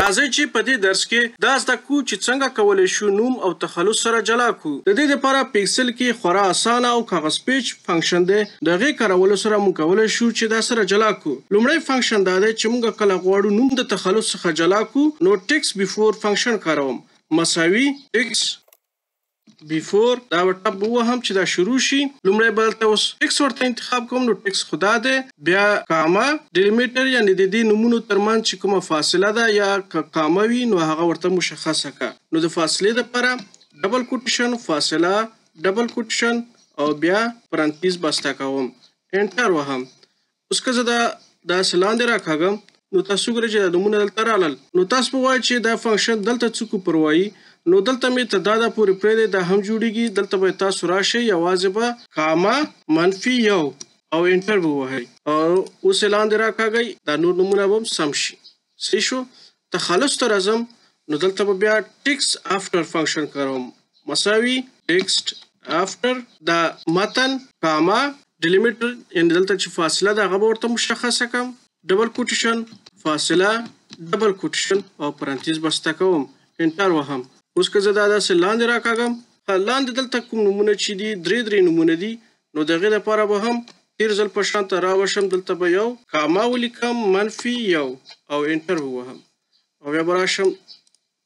راځئ چې په دې درس کې دا زده کړو چې څنګه کولی شو نوم او تخلص سره جلا کړو. د دې لپاره پیکسل کې خورا اسانه او کاغذ پیچ فنکشن دی. د هغې کارولو سره موږ کولی شو چې دا سره جلا کړو. لومړی فنکشن دا دی چې موږ کله غواړو نوم د تخلص څخه جلا کړو نو ټیکس بیفور فنکشن کاروم مساوي ټیکس بیفور دا ټب ووهم چې دا شروع شي. لومړی به دلته اوس ټیکس ورته انتخاب کوم نو ټیکس خو دا دی بیا کاما ډیلیمیټر یعنې د دې نومونو ترمنځ چې کومه فاصله ده یا که کاما وي نو هغه ورته مشخصه کړه. نو د فاصلې دپاره ډبل کوټیشن فاصله ډبل کوټیشن او بیا پرانتیز بسته کوم انټر وهم. اوس که زه داسې لاندې راکاږم نو تاسو ګورئ چې دا نومونه دلته رالل. نو تاسو به وایئ چې دا فنکشن دلته څه کوپر وایي نو دلته مې ته دا پورې پرېږدئ دا هم جوړېږي. دلته به تاسو راشئ یوازې به کاما منفي یو او انټر به ووهئ او اوس یې لاندې راکاږئ دا نور نومونه به هم سم شي. صحیح شو. تخلص ته راځم نو دلته به بیا ټیکس آفټر فنکشن کاروم مساوي ټیکسټ آفټر دا متن کاما ډیلیمیټر یعنې دلته چې فاصله ده هغه به ورته مشخصه کړم ډبل کوټیشن فاصله ډبل کوټیشن او پرانتیز بسته کوم انټر وهم. اوس که زه دا داسې لاندې راکاږم لاندې دلته کوم نومونه چې دي درې نومونه دي نو د هغې لپاره به هم تیر ځل په شان ته راوشم. دلته به یو کاما ولیکم منفي یو او انټر ووهم او بیا به راشم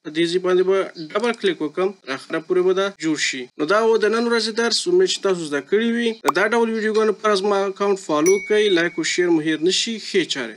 په دې ځای باندې به ډبل کلیک وکړم تر اخره پورې به دا جوړ شي. نو دا و د نن ورځې درس. امید چې تاسو زده کړي وي. دا ډول ویډیوګانو لپاره زما اکاونټ فالو کړئ لایک او شیر مو هیر نشي. ښې چارې.